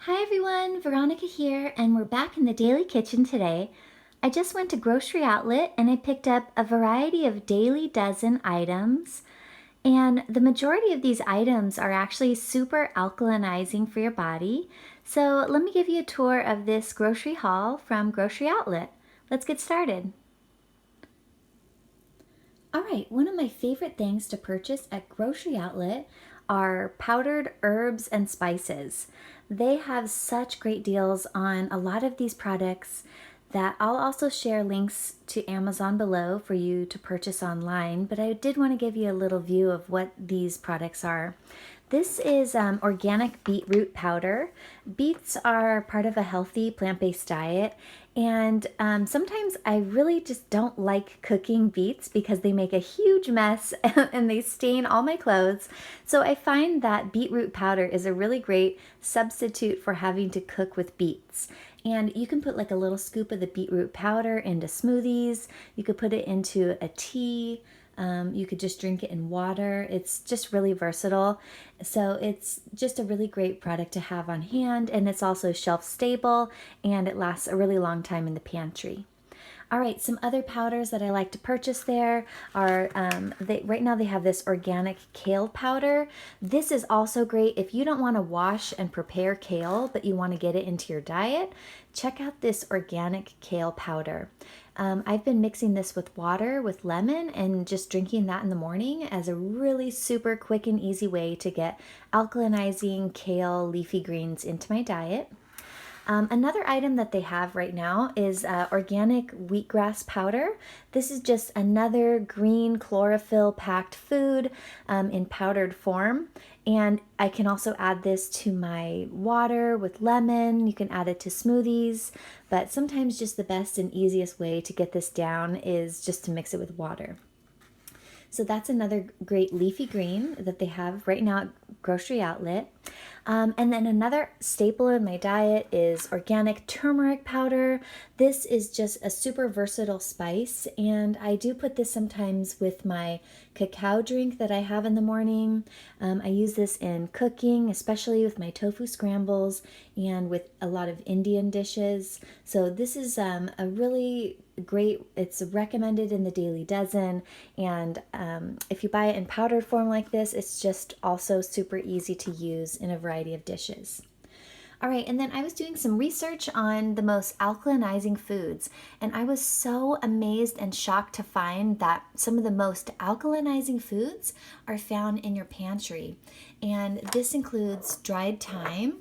Hi everyone, Veronica here, and we're back in the daily kitchen today. I just went to Grocery Outlet and I picked up a variety of daily dozen items, and the majority of these items are actually super alkalinizing for your body. So let me give you a tour of this grocery haul from Grocery Outlet. Let's get started. All right, one of my favorite things to purchase at Grocery Outlet are powdered herbs and spices. They have such great deals on a lot of these products that I'll also share links to Amazon below for you to purchase online, but I did want to give you a little view of what these products are. This is organic beetroot powder. Beets are part of a healthy plant-based diet, and sometimes I really just don't like cooking beets because they make a huge mess and they stain all my clothes. So I find that beetroot powder is a really great substitute for having to cook with beets. And you can put like a little scoop of the beetroot powder into smoothies. You could put it into a tea. You could just drink it in water. It's just really versatile. So it's just a really great product to have on hand, and it's also shelf stable and it lasts a really long time in the pantry. All right, some other powders that I like to purchase there are, right now they have this organic kale powder. This is also great if you don't want to wash and prepare kale, but you want to get it into your diet. Check out this organic kale powder. I've been mixing this with water with lemon and just drinking that in the morning as a really super quick and easy way to get alkalinizing kale leafy greens into my diet. Another item that they have right now is organic wheatgrass powder. This is just another green chlorophyll packed food in powdered form. And I can also add this to my water with lemon. You can add it to smoothies, but sometimes just the best and easiest way to get this down is just to mix it with water. So that's another great leafy green that they have right now at Grocery Outlet. And then another staple in my diet is organic turmeric powder. This is just a super versatile spice, and I do put this sometimes with my cacao drink that I have in the morning. I use this in cooking, especially with my tofu scrambles and with a lot of Indian dishes. So this is a really great, it's recommended in the Daily Dozen, and if you buy it in powdered form like this, it's just also super easy to use in a variety of dishes. All right, and then I was doing some research on the most alkalinizing foods, and I was so amazed and shocked to find that some of the most alkalinizing foods are found in your pantry. And this includes dried thyme,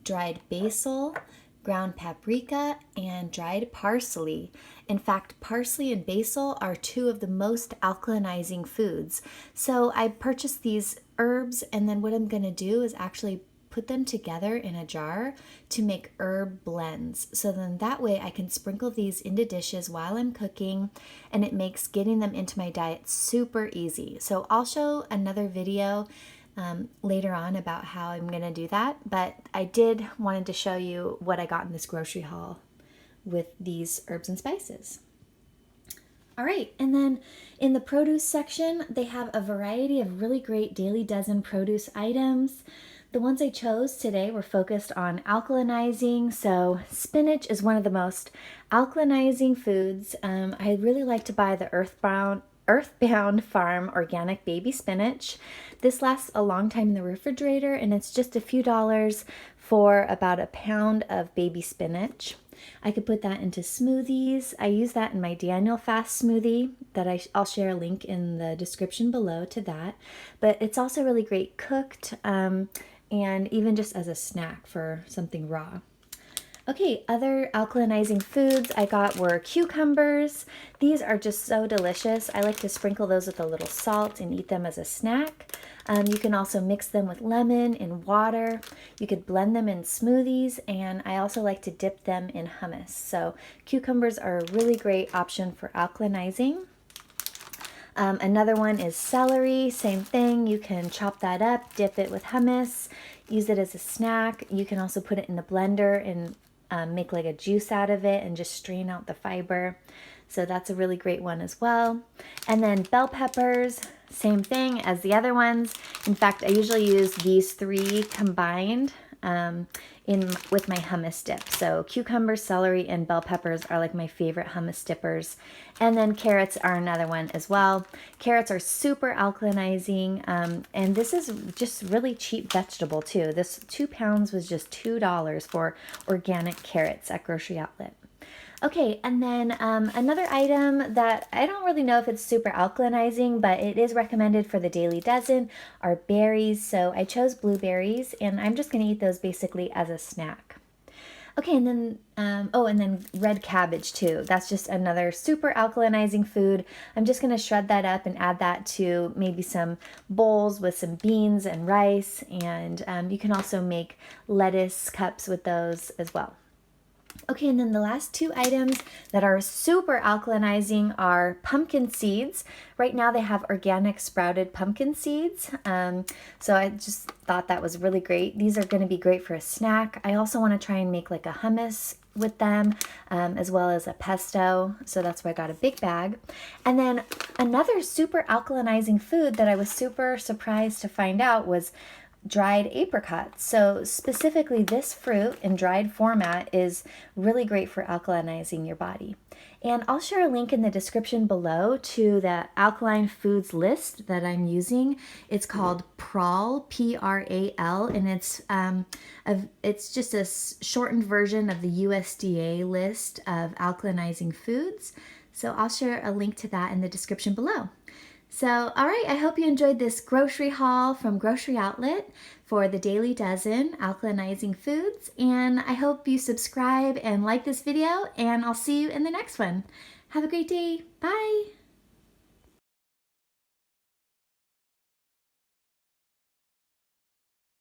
dried basil, ground paprika, and dried parsley. In fact, parsley and basil are two of the most alkalinizing foods. So I purchased these herbs, and then what I'm going to do is actually put them together in a jar to make herb blends. So then that way I can sprinkle these into dishes while I'm cooking, and it makes getting them into my diet super easy. So I'll show another video later on about how I'm going to do that, but I did wanted to show you what I got in this grocery haul with these herbs and spices. All right, and then in the produce section, they have a variety of really great Daily Dozen produce items. The ones I chose today were focused on alkalinizing. So spinach is one of the most alkalinizing foods. I really like to buy the Earthbound Farm organic baby spinach. This lasts a long time in the refrigerator, and it's just a few dollars for about a pound of baby spinach. I could put that into smoothies. I use that in my Daniel Fast smoothie that I'll share a link in the description below to that. But it's also really great cooked, and even just as a snack for something raw. Okay, other alkalinizing foods I got were cucumbers. These are just so delicious. I like to sprinkle those with a little salt and eat them as a snack. You can also mix them with lemon and water. You could blend them in smoothies, and I also like to dip them in hummus. So cucumbers are a really great option for alkalinizing. Another one is celery, same thing. You can chop that up, dip it with hummus, use it as a snack. You can also put it in a blender and make like a juice out of it and just strain out the fiber. So that's a really great one as well. And then bell peppers, same thing as the other ones. In fact, I usually use these three combined with my hummus dip. So cucumber, celery, and bell peppers are like my favorite hummus dippers. And then carrots are another one as well. Carrots are super alkalinizing, and this is just really cheap vegetable too. This 2 pounds was just $2 for organic carrots at Grocery Outlet. Okay, and then another item that I don't really know if it's super alkalinizing, but it is recommended for the daily dozen are berries. So I chose blueberries, and I'm just going to eat those basically as a snack. Okay, and then, and then red cabbage too. That's just another super alkalinizing food. I'm just going to shred that up and add that to maybe some bowls with some beans and rice. And you can also make lettuce cups with those as well. Okay, and then the last 2 items that are super alkalinizing are pumpkin seeds. Right now they have organic sprouted pumpkin seeds. So I just thought that was really great. These are going to be great for a snack. I also want to try and make like a hummus with them, as well as a pesto. So that's why I got a big bag. And then another super alkalinizing food that I was super surprised to find out was dried apricots. So specifically this fruit in dried format is really great for alkalinizing your body. And I'll share a link in the description below to the alkaline foods list that I'm using. It's called PRAL, P-R-A-L, and it's just a shortened version of the USDA list of alkalinizing foods. So I'll share a link to that in the description below. So, all right, I hope you enjoyed this grocery haul from Grocery Outlet for the Daily Dozen Alkalinizing Foods. And I hope you subscribe and like this video, and I'll see you in the next one. Have a great day. Bye.